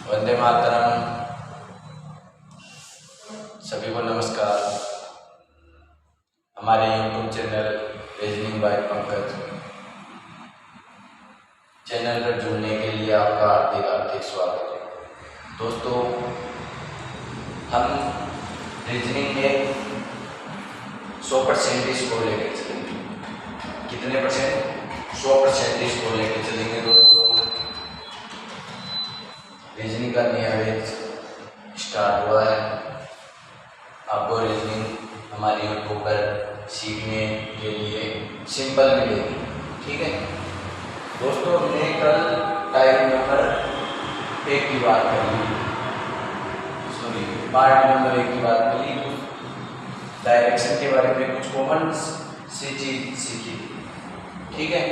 वंदे मातरम। सभी को नमस्कार। हमारे YouTube channel reasoning bye Pankaj channel पर जुड़ने के लिए आपका हार्दिक स्वागत है। दोस्तों, हम रीजनिंग में 100% इसको लेकर चलेंगे। कितने परसेंट? 100% इसको लेकर चलेंगे। दोस्तों, रीजनिंग का नया बैच स्टार्ट हुआ है। आपको रीजनिंग हमारे यूट्यूब पर सीखने के लिए सिंपल मिलेगी, ठीक है दोस्तों। हमने कल टाइप नंबर 1 की बात करी, पार्ट नंबर 1 की बात करी, डायरेक्शन के बारे में कुछ कॉमन सी चीज सीखी, ठीक है।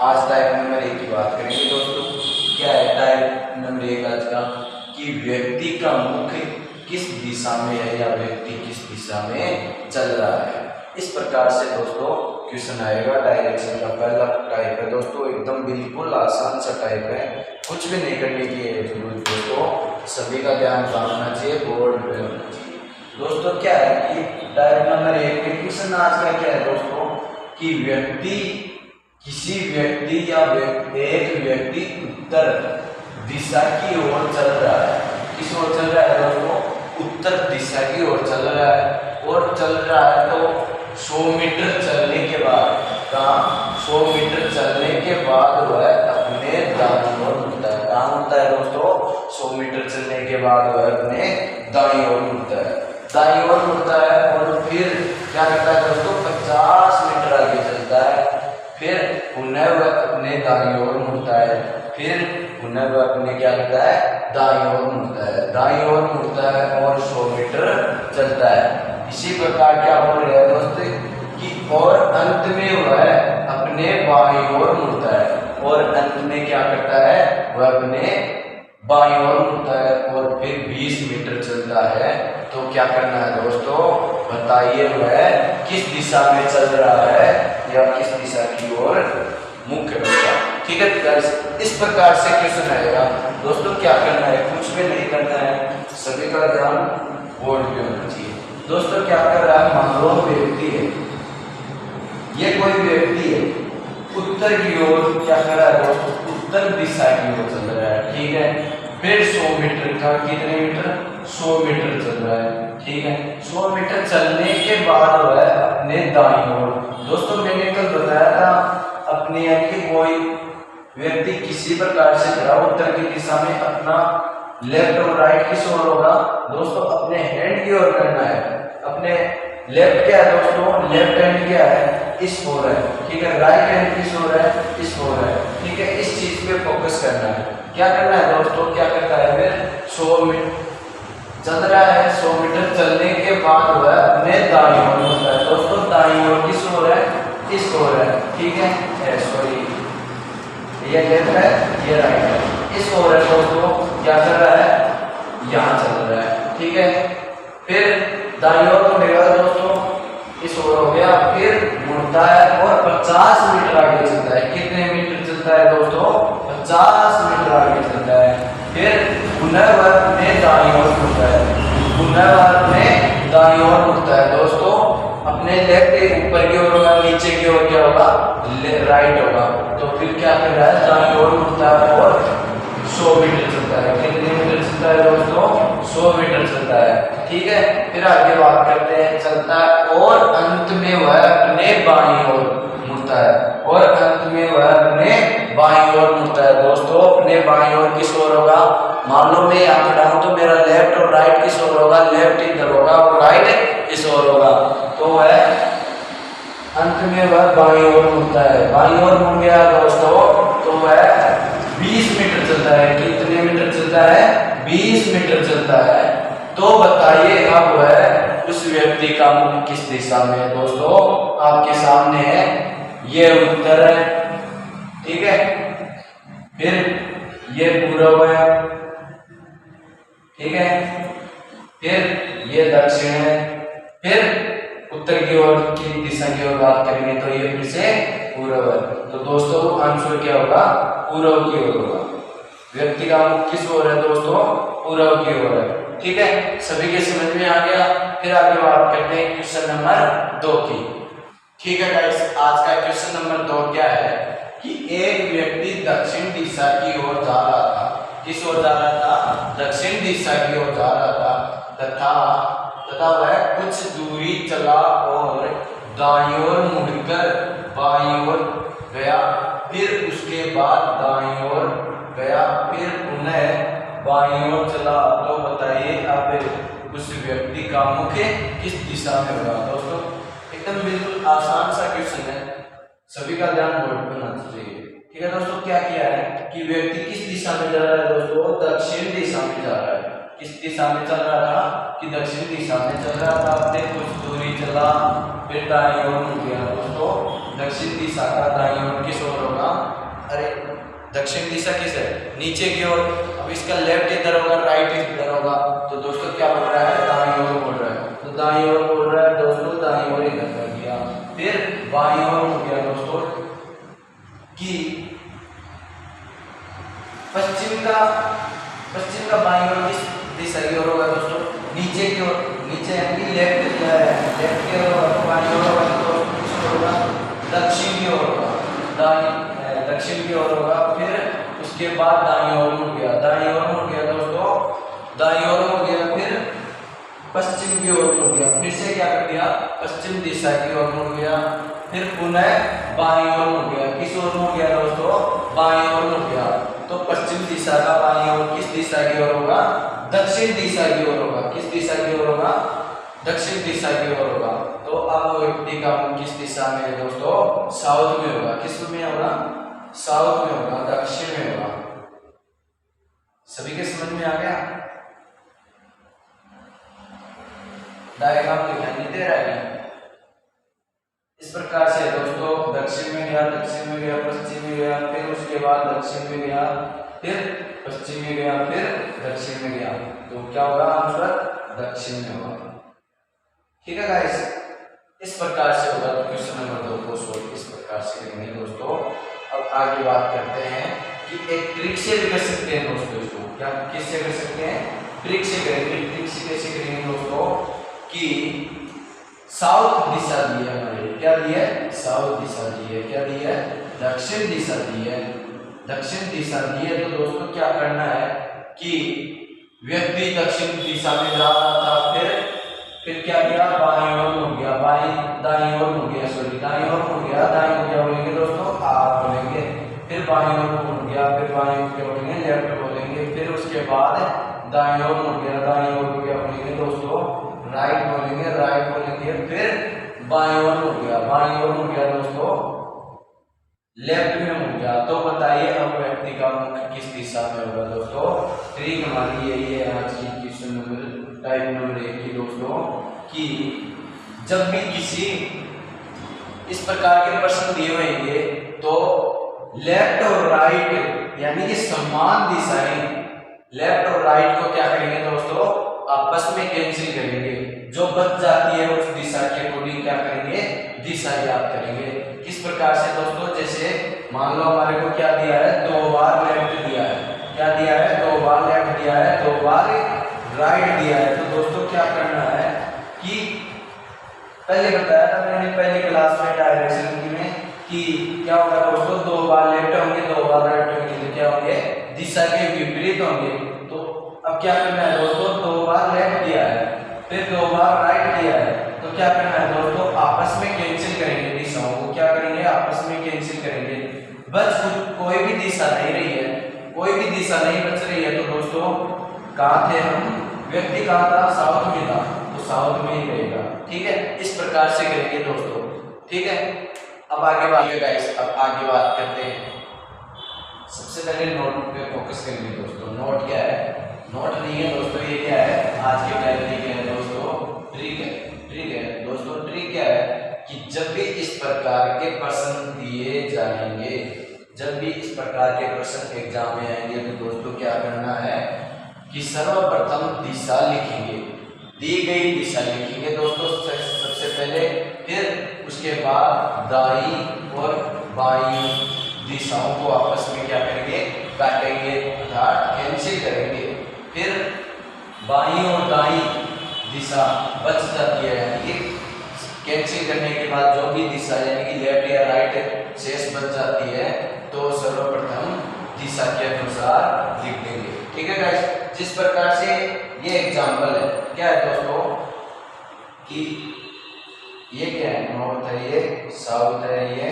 आज टाइप नंबर 1 की बात करेंगे। दोस्तों, क्या है टाइप नंबर 1 आज का? कि व्यक्ति का मुख किस दिशा में है या व्यक्ति किस दिशा में चल रहा है। इस प्रकार से दोस्तों क्वेश्चन आएगा। डायरेक्शन का पहला टाइप है दोस्तों, एकदम बिल्कुल आसान सा टाइप है, कुछ भी नहीं करने की जरूरत दोस्तों। सभी का ध्यान रखना चाहिए, बोर्ड पे होना चाहिए। दोस्तों, क्या है कि टाइप नंबर 1 में क्वेश्चन आज का क्या है दोस्तों, कि किसी व्यक्ति या एक व्यक्ति उत्तर दिशा की ओर चल रहा है। किस ओर चल रहा है दोस्तों? उत्तर दिशा की ओर चल रहा है। और चल रहा है तो 100 मीटर चलने के बाद, कहाँ 100 मीटर चलने के बाद वह अपने दाईं ओर मुड़ता है। कहाँ मुड़ता है दोस्तों? 100 मीटर चलने के बाद वह अपने दाईं ओर मुड़ता है। दाईं ओर मुड़ता है और फिर क्या करता है दोस्तों? 50 मीटर आगे चलता है। फिर पुनः वह अपने दाईं ओर मुड़ता है। फिर पुनः वह अपने क्या करता है? दाईं ओर मुड़ता है। दाईं ओर मुड़ता है और 100 मीटर चलता है। इसी प्रकार क्या हो रहा है दोस्तों कि और अंत में वह अपने बाईं ओर मुड़ता है। और अंत में क्या करता है? वह अपने बाईं ओर मुड़ता है और फिर 20 मीटर चलता है। तो क्या करना है दोस्तों? बताइए वह किस दिशा में चल रहा है या किस दिशा की ओर मुख है उसका, ठीक है। इस प्रकार से क्वेश्चन आएगा दोस्तों। क्या करना है? कुछ भी नहीं करना है, सभी का ध्यान बोर्ड पे होना चाहिए। दोस्तों, क्या कर रहा है? मान लो व्यक्ति है, ये कोई व्यक्ति है, उत्तर की ओर क्या कर रहा है दोस्तों? उत्तर दिशा की ओर चल रहा है, ठीक है। फिर 100 मीटर का कितने मीटर? 100 मीटर चल रहा है, ठीक है। 100 मीटर चलने के बाद वह अपने दाईं ओर, दोस्तों मैंने कल बताया था अपने यानी कोई व्यक्ति किसी प्रकार से खड़ा उत्तर की दिशा में अपना लेफ्ट और राइट किस ओर होगा दोस्तों? अपने हैंड की ओर करना है। अपने लेफ्ट क्या है दोस्तों? लेफ्ट हैंड क्या है? इस ओर है, ठीक है। राइट हैंड किस ओर है? इस ओर है, ठीक है। इस चीज पे फोकस करना है। क्या करना है दोस्तों? क्या करता है? फिर 100 मीटर चल रहा है। 100 मीटर चलने के बाद वह अपने दाईं ओर मुड़ता है। दोस्तों, दाईं ओर किस ओर है? इस ओर है, ठीक है। सॉरी, ये लेफ्ट है, ये राइट है, इस ओर है दोस्तों। क्या कर रहा है? यहाँ चल रहा है, ठीक है। फिर दाईं ओर मुड़ेगा दोस्तों, इस ओर हो गया। फिर मुड़ता है और 50 मीटर आगे चलता है। कितने मीटर चलता है दोस्तों? 50 मीटर आगे चलता है। फिर पुनः वह अपने दाईं ओर मुड़ता है। पुनः वह अपने दाईं ओर मुड़ता है दोस्तों। अपने लेफ्ट ऊपर की ओर होगा, नीचे की ओर क्या होगा? राइट होगा। तो फिर क्या कर रहा है? दाईं ओर मुड़ता है और 100 मीटर चलता है। कितने मीटर चलता है दोस्तों? 100 मीटर चलता है, ठीक है। फिर आगे बात करते हैं, चलता है और अंत में वह अपने बाईं ओर मुड़ता है। और अंत में वह अपने बाईं ओर मुड़ता है दोस्तों। अपने बाईं ओर किस ओर होगा? मान लो मैं यहाँ खड़ा हूं तो मेरा लेफ्ट और राइट किस ओर होगा? लेफ्ट इधर होगा और राइट इस ओर होगा। तो वह अंत में वह बाईं ओर मुड़ता है। बाईं ओर मुड़ गया दोस्तों तो वह 20 मीटर चलता है। कितने मीटर चलता है? 20 मीटर चलता है। तो बताइए अब वह उस व्यक्ति का मुख किस दिशा में है दोस्तों? आपके सामने है, ये उत्तर है, ठीक है। फिर ये पूर्व है, ठीक है। फिर ये दक्षिण है। फिर उत्तर की ओर की दिशा की ओर बात करेंगे तो ये फिर से पूर्व है। तो दोस्तों आंसर क्या होगा? पूर्व की ओर होगा। व्यक्ति का मुख किस ओर है दोस्तों? पूर्व की ओर है। ठीक है, सभी के समझ में आ गया। फिर आगे बात करते हैं क्वेश्चन नंबर 2 की। ठीक है गाइस, आज का क्वेश्चन नंबर 2 क्या है कि एक व्यक्ति दक्षिण दिशा की ओर जा रहा था। किस ओर जा रहा था? दक्षिण दिशा की ओर जा रहा था तथा वह कुछ दूरी चला और दाईं ओर मुड़कर बाईं ओर गया, फिर उसके बाद दाईं ओर गया, फिर पुनः बाईं ओर चला। तो बताइए अब उस व्यक्ति का मुख किस दिशा में होगा? दोस्तों एकदम बिल्कुल आसान सा क्वेश्चन है, सभी का ध्यान बोर्ड पर होना चाहिए। ठीक है दोस्तों, क्या किया है कि व्यक्ति किस दिशा में जा रहा है दोस्तों? दक्षिण दिशा में जा रहा है। किस दिशा में चल रहा था? कि दक्षिण दिशा में चल रहा था। फिर कुछ दूरी चला, फिर दाईं ओर मुड़ गया। दोस्तों दक्षिण दिशा का दाईं ओर किस ओर होगा? अरे दक्षिण दिशा किस है? नीचे की ओर। अब इसका लेफ्ट इधर होगा, राइट इधर होगा, तो दोस्तों क्या बोल रहा है? दाईं ओर मुड़ रहा है। तो दाईं ओर मुड़ रहा है दोस्तों, दाईं ओर इधर कर दिया, फिर बाईं ओर मुड़ गया दोस्तों कि पश्चिम का बाईं ओर किस दिशा की ओर होगा दोस्तों? नीचे की ओर। नीचे यानी लेफ्ट की ओर होगा, तो बाईं ओर होगा तो किस ओर होगा? दक्षिण की ओर होगा। दक्षिण की ओर होगा, फिर उसके बाद दाईं ओर मुड़ गया। दाईं ओर मुड़ गया दोस्तों, दाईं ओर मुड़ गया, फिर पश्चिम की ओर मुड़ गया। फिर से क्या कर दिया? पश्चिम दिशा की ओर मुड़ गया, फिर पुनः बाईं ओर मुड़ गया। किस ओर मुड़ गया दोस्तों? बाईं ओर मुड़ गया। तो पश्चिम दिशा का बाईं ओर किस दिशा की ओर होगा? दक्षिण दिशा की ओर होगा। किस दिशा की ओर होगा? दक्षिण दिशा की ओर होगा। तो अब व्यक्ति का मुख किस दिशा में है दोस्तों? साउथ में होगा। किस में होगा? साउथ में होगा, दक्षिण में होगा। सभी के समझ में आ गया? डायग्राम दिखाई नहीं दे रहा है? इस प्रकार से दोस्तों दक्षिण में गया, दक्षिण में गया, पश्चिम में गया, फिर उसके बाद दक्षिण में गया, फिर पश्चिम में गया, फिर दक्षिण में गया। तो क्या होगा आंसर? दक्षिण में होगा। ठीक है गाइस, इस प्रकार से होगा। तो क्वेश्चन नंबर 2 को सोल्व इस प्रकार से करेंगे दोस्तों। अब आगे बात करते हैं कि एक ट्रिक से भी कर सकते हैं दोस्तों इसको। क्या किससे कर सकते हैं? ट्रिक से करेंगे। ट्रिक से कैसे करेंगे दोस्तों कि साउथ दिशा दी है हमारे। क्या दी है? साउथ दिशा दी है। क्या दी है? दक्षिण दिशा दी है। दक्षिण दिशा दी है। तो दोस्तों क्या करना है कि व्यक्ति दक्षिण दिशा में जा रहा था, फिर क्या किया? बाईं ओर मुड़ गया, दाईं ओर मुड़ गया, दाईं ओर मुड़ गया। दाईं ओर क्या बोलेंगे दोस्तों? आप बोलेंगे। फिर बाईं ओर मुड़ गया, फिर बाईं ओर क्या बोलेंगे? लेफ्ट बोलेंगे। फिर उसके बाद दाईं ओर मुड़ गया, दाईं ओर को क्या बोलेंगे दोस्तों? राइट बोलेंगे, राइट बोलेंगे। फिर बाईं ओर मुड़ गया, बाईं ओर मुड़ गया दोस्तों, लेफ्ट में मुड़ गया। तो बताइए अब व्यक्ति का मुख किस दिशा में होगा दोस्तों? ट्रिक हमारी यही है आज की क्वेश्चन नंबर टाइप नंबर 1 की दोस्तों कि जब भी किसी इस प्रकार के प्रश्न दिए होंगे तो लेफ्ट और राइट यानी कि समान दिशाएं, लेफ्ट और राइट को क्या करेंगे दोस्तों? आपस में कैंसिल करेंगे। जो बच जाती है उस दिशा के अकॉर्डिंग क्या करेंगे? दिशा याद करेंगे। किस प्रकार से दोस्तों? जैसे मान लो हमारे को क्या दिया है? 2 बार लेफ्ट दिया है। क्या दिया है? 2 बार लेफ्ट दिया है, 2 बार राइट दिया है। तो दोस्तों क्या करना है कि पहले बताया था मैंने पहले क्लास में डायरेक्शन में कि क्या होगा दोस्तों? 2 बार लेफ्ट होंगे, 2 बार राइट होंगे, तो क्या होंगे? दिशा के विपरीत होंगे। तो अब क्या करना है दोस्तों? 2 बार लेफ्ट दिया है, फिर 2 बार राइट दिया है, तो क्या करना है दोस्तों? आपस में कैंसिल करेंगे दिशाओं को। क्या करेंगे? आपस में कैंसिल करेंगे। बस कोई भी दिशा नहीं रही है, कोई भी दिशा नहीं बच रही है। तो दोस्तों कहाँ थे हम? व्यक्ति कहाँ था? साउथ में था, तो साउथ में ही रहेगा। ठीक है, इस प्रकार से करेंगे दोस्तों। ठीक है, अब आगे बात करते हैं। सबसे पहले नोट पे फोकस करेंगे दोस्तों। नोट क्या है? नोट नहीं है दोस्तों, ये क्या है? आज के टाइम में क्या है दोस्तों? ट्रिक है। ट्रिक है दोस्तों। ट्रिक क्या है कि जब भी इस प्रकार के प्रश्न दिए जाएंगे, जब भी इस प्रकार के प्रश्न एग्जाम में आएंगे, तो दोस्तों क्या करना है कि सर्वप्रथम दिशा लिखेंगे, दी गई दिशा लिखेंगे दोस्तों सबसे पहले। फिर उसके बाद दाईं और बाईं दिशाओं को आपस में क्या करेंगे? काटेंगे अर्थात कैंसिल करेंगे। फिर बाईं और दाईं दिशा बच जाती है, यानी कि कैंसिल करने के बाद जो भी दिशा यानी कि लेफ्ट या राइट शेष बच जाती है तो सर्वप्रथम दिशा के अनुसार लिख देंगे। ठीक है गाइस, जिस प्रकार से ये एग्जाम्पल है, क्या है दोस्तों कि ये क्या है, नॉर्थ है, ये साउथ है, ये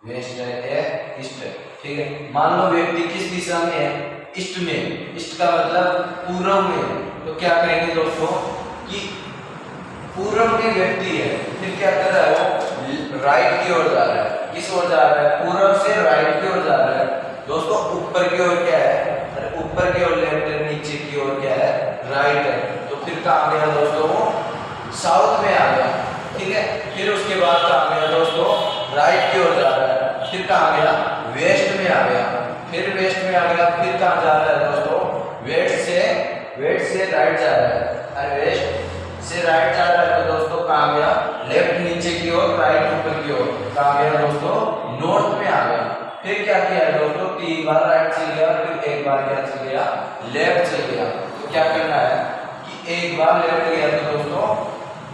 वेस्ट है, ये ईस्ट है। ठीक है, मान लो व्यक्ति किस दिशा में है, ईस्ट में, ईस्ट का मतलब पूर्व में, तो क्या करेंगे दोस्तों कि पूर्व में व्यक्ति है, फिर क्या कर रहा है वो राइट की ओर जा रहा है। किस ओर जा रहा है, पूर्व से राइट की ओर जा रहा है। दोस्तों ऊपर की ओर क्या है, ऊपर की ओर लेफ्ट है, नीचे की ओर क्या है, राइट है। तो फिर कहाँ गया दोस्तों, वो साउथ में आ गया। ठीक है, फिर उसके बाद कहाँ गया दोस्तों, राइट की ओर जा रहा है। फिर कहाँ गया, वेस्ट में आ गया। फिर वेस्ट में आ गया, फिर कहाँ जा रहा है दोस्तों, वेस्ट से राइट जा रहा है। अरे वेस्ट से राइट जा रहा है तो दोस्तों कहाँ गया, लेफ्ट नीचे की ओर, राइट ऊपर की ओर। कहाँ गया दोस्तों, नॉर्थ में आ गया। फिर क्या किया है दोस्तों, 3 बार राइट चल गया, फिर 1 बार क्या चल गया, लेफ्ट चल गया। तो क्या करना है कि 1 बार लेफ्ट गया तो दोस्तों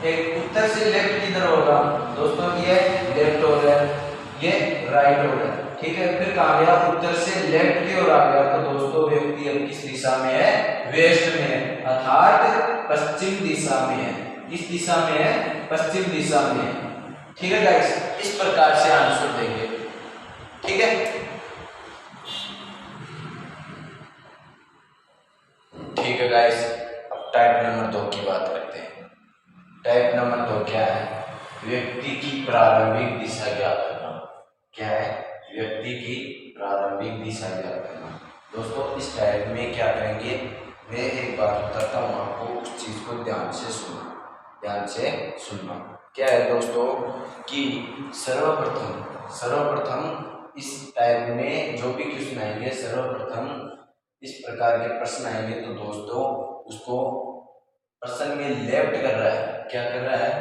एक उत्तर से लेफ्ट किधर होगा दोस्तों, ये लेफ्ट हो रहा है, ये राइट हो रहा है। ठीक है, फिर कहाँ गया, उत्तर से लेफ्ट की ओर आ गया तो दोस्तों व्यक्ति अब किस दिशा में है, वेस्ट में है, अर्थात पश्चिम दिशा में है। किस दिशा में है, पश्चिम दिशा में है। ठीक है गाइस, इस प्रकार से आंसर देंगे। ठीक है, ठीक है गाइस, अब टाइप नंबर 2 की बात करते हैं। टाइप नंबर 2 क्या है, व्यक्ति की प्रारंभिक दिशा ज्ञात करना। क्या है, व्यक्ति की प्रारंभिक दिशा ज्ञात करना। दोस्तों इस टाइप में क्या करेंगे, मैं एक बात बताता हूँ आपको, उस चीज को ध्यान से सुनना। क्या है दोस्तों कि सर्वप्रथम इस टाइप में जो भी क्वेश्चन आएंगे, सर्वप्रथम इस प्रकार के प्रश्न आएंगे तो दोस्तों उसको पर्सन में लेफ्ट कर रहा है, क्या कर रहा है,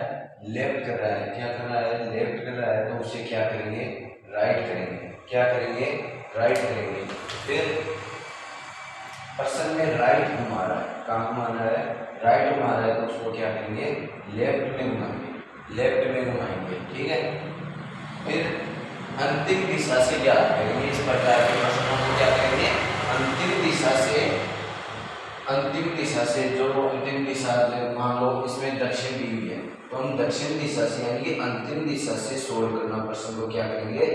लेफ्ट कर रहा है, क्या कर रहा है, लेफ्ट कर रहा है, तो उसे क्या करेंगे, राइट करेंगे। क्या करेंगे, राइट करेंगे। फिर पर्सन में राइट घुमा रहा है, कहाँ घुमा रहा है, राइट घुमा रहा है, तो उसको क्या करेंगे, लेफ्ट में घुमाएंगे, लेफ्ट में घुमाएंगे। ठीक है, फिर अंतिम दिशा से ज्ञात करेंगे। इस प्रकार के प्रश्नों को क्या करेंगे, अंतिम दिशा से जो अंतिम दिशा, मान लो इसमें दक्षिण दी हुई है तो हम दक्षिण दिशा से यानी कि अंतिम दिशा से सोल्व करना, प्रश्न को क्या करेंगे,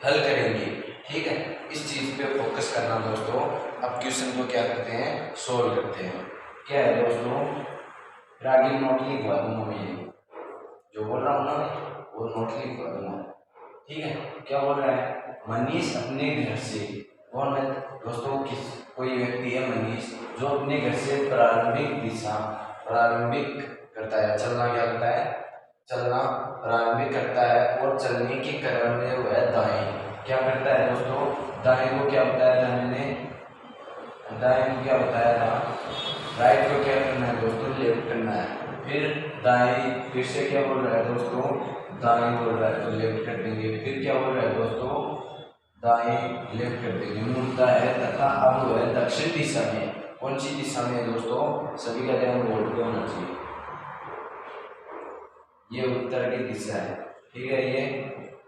हल करेंगे। ठीक है, इस चीज पे फोकस करना दोस्तों। अब क्वेश्चन को क्या करते हैं, सोल्व करते हैं। क्या है दोस्तों, आगे नोट लिखवा दूंगा मैं, जो बोल रहा हूँ ना वो नोट लिखवा दूंगा। ठीक है, क्या बोल रहा है, मनीष अपने घर से, कौन है दोस्तों, कोई व्यक्ति है मनीष जो अपने घर से प्रारंभिक करता है, चलना क्या करता है, चलना प्रारंभिक करता है, और चलने के क्रम में वो है दाएं, क्या करता है दोस्तों, दाएं को क्या बताया था मैंने, दाएं को क्या बताया था, राइट को क्या करना है दोस्तों, लेफ्ट करना है। फिर दाएं, फिर से क्या बोल रहा है दोस्तों, दाएं बोल रहा है तो लेफ्ट कर देंगे। फिर क्या बोल रहा है दोस्तों, दाएं लेफ्ट कर देंगे, मुड़ता है तथा अब वो है दक्षिण दिशा में। कौन सी दिशा में दोस्तों, सभी का ध्यान बोर्ड पे होना चाहिए, ये उत्तर की दिशा है। ठीक है, ये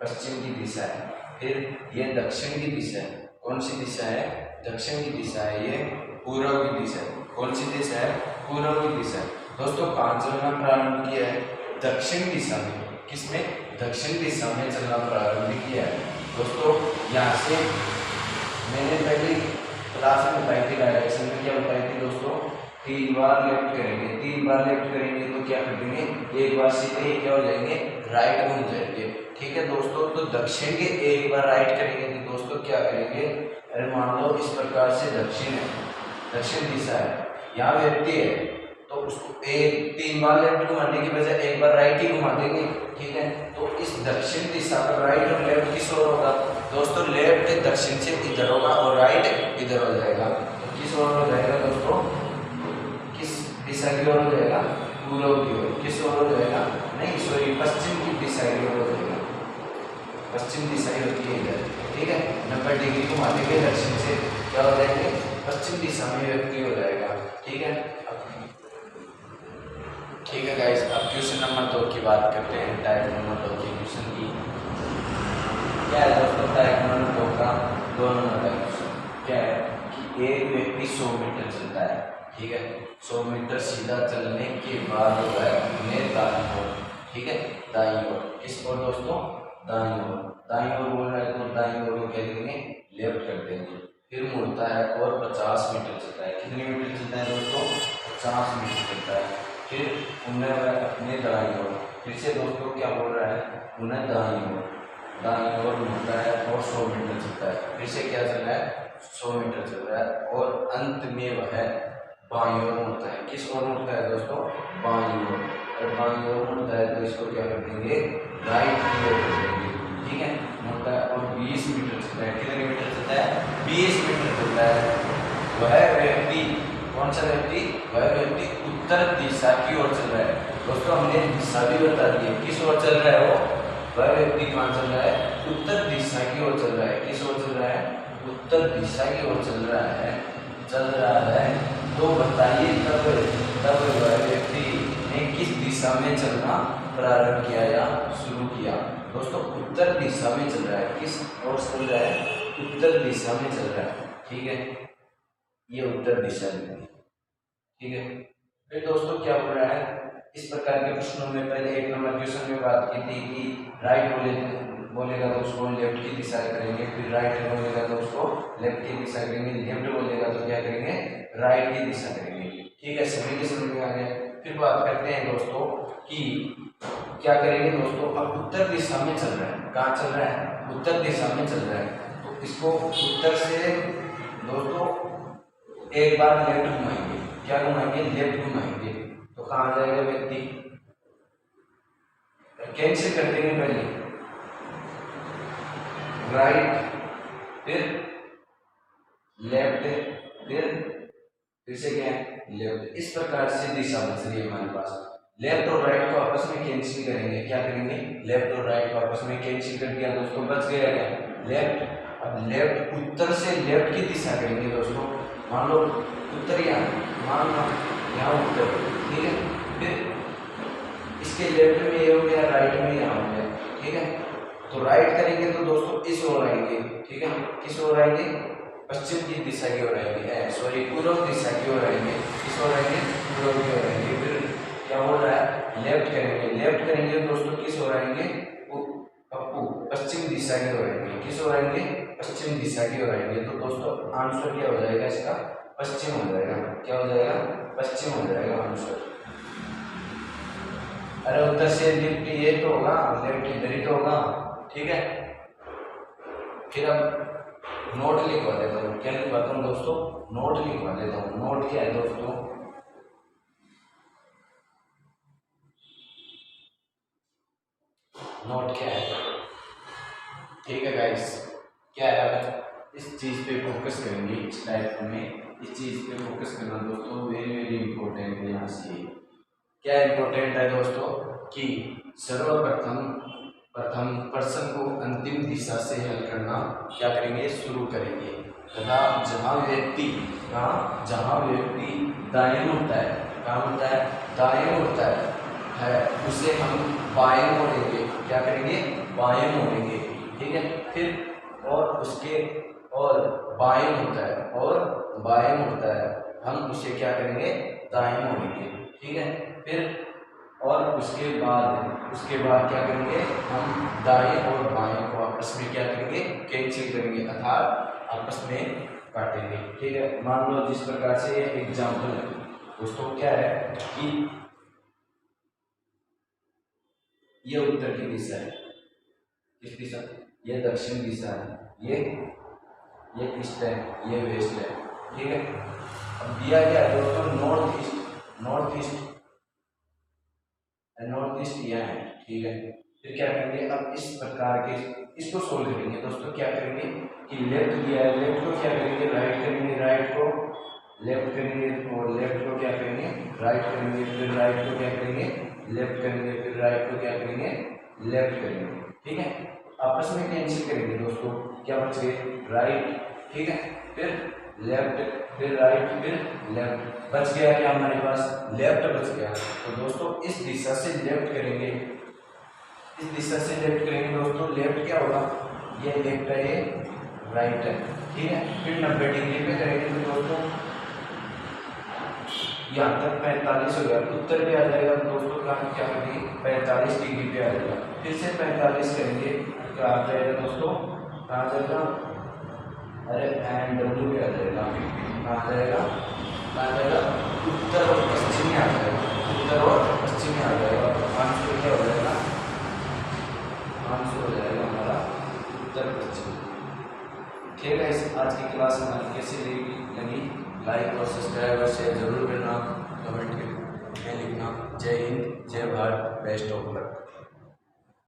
पश्चिम की दिशा है, फिर ये दक्षिण की दिशा है। कौन सी दिशा है, दक्षिण की दिशा है। ये पूर्व की दिशा है। कौन सी दिशा है, पूर्व की दिशा है। दोस्तों कहाँ चलना प्रारंभ किया है, दक्षिण दिशा में। किसमें, दक्षिण दिशा में चलना प्रारंभ किया है। दोस्तों यहाँ से मैंने पहले क्लास में बताई थी, डायरेक्शन में क्या बताई थी दोस्तों, 3 बार लेफ्ट करेंगे, 3 बार लेफ्ट करेंगे तो क्या कर देंगे, 1 बार सीधे क्या हो जाएंगे, राइट घूम जाएंगे। ठीक है दोस्तों, तो दक्षिण के 1 बार राइट करेंगे तो दोस्तों क्या करेंगे, अरे मान लो इस प्रकार से दक्षिण है, दक्षिण दिशा है, यहाँ व्यक्ति है तो उसको 3 बार लेफ्ट घुमाने की बजाय 1 बार राइट ही घुमा देंगे। ठीक है, तो इस दक्षिण दिशा का राइट और लेफ्ट किस ओर होगा दोस्तों, लेफ्ट दक्षिण से इधर होगा और राइट इधर हो जाएगा। तो किस ओर हो जाएगा दोस्तों, किस दिशा की ओर हो जाएगा, पूर्व की ओर। किस ओर हो जाएगा, नहीं सॉरी, पश्चिम की दिशा की ओर हो जाएगा, पश्चिम दिशा ही होती है इधर। ठीक है, 90 डिग्री घुमा देंगे दक्षिण से क्या हो जाएंगे, पश्चिम दिशा में व्यक्ति हो जाएगा। ठीक है, ठीक है गाइस, अब क्वेश्चन नंबर 2 की बात करते हैं। टाइप नंबर 2 की क्वेश्चन की क्या है दोस्तों, टाइप नंबर 2 का 2 नंबर का क्वेश्चन क्या है कि एक व्यक्ति 100 मीटर चलता है। ठीक है, 100 मीटर सीधा चलने के बाद जो है उन्हें दाईं ओर, ठीक है, दाईं ओर, किस ओर दोस्तों, दाईं ओर, दाईं ओर बोल रहा है तो दाईं ओर को क्या करेंगे, लेफ्ट कर देंगे। फिर मुड़ता है और 50 मीटर चलता है। कितने मीटर चलता है दोस्तों, 50 मीटर चलता है। फिर उन्हें वह अपने दाईं ओर, फिर से दोस्तों क्या बोल रहा है, उन्हें दाईं ओर मुड़ता है और 100 मीटर चलता है। फिर से क्या चल रहा है, 100 मीटर चल रहा है और अंत में वह बाईं ओर मुड़ता है। किस ओर मुड़ता है दोस्तों, बाईं ओर। और बाईं ओर मुड़ता है तो इसको क्या कर देंगे, राइट की ओर कर देंगे। ठीक है, मुड़ता है और 20 मीटर चलता है। कितने मीटर चलता है, 20 मीटर चलता है। वह व्यक्ति, कौन सा व्यक्ति, वह व्यक्ति उत्तर दिशा की ओर चल रहा है। दोस्तों हमने दिशा भी बता दी है, किस ओर चल रहा है वो, वह व्यक्ति कहाँ चल रहा है, उत्तर दिशा की ओर चल रहा है। किस ओर चल रहा है, उत्तर दिशा की ओर चल रहा है। तो बताइए तब वह व्यक्ति ने किस दिशा में चलना प्रारंभ किया या शुरू किया। दोस्तों उत्तर दिशा में चल रहा है, किस ओर चल रहा है, उत्तर दिशा में चल रहा है। ठीक है, ये उत्तर दिशा में, ठीक है। फिर दोस्तों क्या बोल रहा है, इस प्रकार के प्रश्नों में पहले 1 नंबर क्वेश्चन में बात की थी कि राइट बोलेगा तो उसको लेफ्ट की दिशा करेंगे, फिर राइट बोलेगा तो उसको लेफ्ट की दिशा करेंगे, लेफ्ट बोलेगा तो क्या करेंगे, राइट की दिशा करेंगे। ठीक है, सभी के समझ में आ गया। फिर बात करते हैं दोस्तों कि क्या करेंगे दोस्तों, अब उत्तर दिशा में चल रहा है, कहाँ चल रहा है, उत्तर दिशा में चल रहा है। तो इसको उत्तर से दोस्तों एक बार लेफ्ट घुमाएंगे, क्या घुमाएंगे, लेफ्ट घुमाएंगे। तो कहाँ जाएगा व्यक्ति, कैंसिल कर देंगे पहले, राइट फिर लेफ्ट फिर से क्या है, लेफ्ट। इस प्रकार से दिशा बच रही है हमारे पास। लेफ्ट और राइट को आपस में कैंसिल करेंगे, क्या करेंगे, लेफ्ट और राइट को आपस में कैंसिल कर दिया दोस्तों, बच गया क्या, लेफ्ट। अब लेफ्ट, उत्तर से लेफ्ट की दिशा करेंगे दोस्तों। मान लो उत्तर यहाँ, मान लो यहाँ उत्तर, ठीक है। फिर इसके लेफ्ट में ये हो गया, राइट में यहाँ हो गया, ठीक है। तो राइट करेंगे तो दोस्तों इस ओर आएंगे, ठीक है, किस ओर आएंगे, पश्चिम की दिशा की ओर आएंगे, सॉरी पूर्व दिशा की ओर आएंगे, किस ओर आएंगे, पूर्व की ओर आएंगे। फिर क्या हो रहा है, लेफ्ट करेंगे दोस्तों, किस ओर आएंगे, पश्चिम दिशा की ओर आएंगे, किस ओर आएंगे, पश्चिम दिशा की ओर आएंगे। तो दोस्तों आंसर क्या हो जाएगा इसका, पश्चिम हो जाएगा। क्या हो जाएगा, पश्चिम हो जाएगा आंसर। अरे उत्तर से लेफ्ट ये तो होगा, लेफ्ट इधर ही तो होगा, ठीक है। फिर अब नोट लिखवा देता हूँ, क्या लिखवाता हूँ दोस्तों, नोट लिखवा देता हूँ। नोट क्या है दोस्तों, नोट क्या है, ठीक है गाइस, क्या है, इस चीज पे फोकस करेंगे, इस टाइप में इस चीज पे फोकस करना दोस्तों वेरी वेरी इंपॉर्टेंट है। यहाँ से क्या इंपॉर्टेंट है दोस्तों कि सर्वप्रथम प्रश्न को अंतिम दिशा से हल करना क्या करेंगे, शुरू करेंगे तथा जहाँ व्यक्ति दाएं मुड़ता है, कहाँ मुड़ता है, दाएं मुड़ता है उसे हम बाएं मोड़ेंगे, क्या करेंगे, बाएं मोड़ेंगे, ठीक है। फिर और बाएं मुड़ता है हम उसे क्या करेंगे, दाएं मोड़ेंगे, ठीक है। फिर और उसके बाद क्या करेंगे, हम दाएं और बाएं को आपस में क्या करेंगे, कैंसिल करेंगे अर्थात आपस में काटेंगे, ठीक है। मान लो जिस प्रकार से ये एग्जाम्पल दोस्तों क्या है कि ये उत्तर की दिशा है, किस दिशा, ये दक्षिण दिशा है, ये ईस्ट है, ये वेस्ट है, ठीक है। अब दिया क्या है दोस्तों, नॉर्थ ईस्ट यह है, ठीक है। फिर क्या करेंगे, अब इस प्रकार के इसको सोल्व करेंगे दोस्तों। क्या करेंगे कि लेफ्ट दिया है, लेफ्ट को क्या करेंगे, राइट करेंगे, राइट को लेफ्ट करेंगे और लेफ्ट को क्या करेंगे, राइट करेंगे, फिर राइट को क्या करेंगे, लेफ्ट करेंगे, फिर राइट को क्या करेंगे, लेफ्ट करेंगे, ठीक है। आपस में कैंसिल करेंगे दोस्तों, क्या बच गए, राइट, ठीक है। फिर लेफ्ट, फिर राइट, फिर लेफ्ट। बच गया क्या हमारे पास? लेफ्ट बच गया। तो दोस्तों इस दिशा से लेफ्ट करेंगे, इस दिशा से लेफ्ट करेंगे दोस्तों। लेफ्ट क्या होगा? ये लेफ्ट है, ये राइट है, ठीक है। फिर 90 डिग्री पे करेंगे तो दोस्तों यहाँ तक 45 हो गया, उत्तर पे आ जाएगा दोस्तों। क्या करेंगे? 45 डिग्री पे आ जाएगा। फिर से 45 करेंगे, क्या आ जाएगा दोस्तों? कहाँ जाएगा? अरे एंड डब्ल्यू पे आ जाएगा। कहाँ जाएगा? कहाँ जाएगा? उत्तर और पश्चिम में आ जाएगा, उत्तर और पश्चिम में आ जाएगा। आंसर क्या हो जाएगा? आंसर हो जाएगा हमारा उत्तर पश्चिम। ठीक है, इस आज की क्लास हमारी कैसी लगी? लाइक और सब्सक्राइब और शेयर जरूर करना, कमेंट में लिखना। जय हिंद, जय भारत, बेस्ट ऑफ लक।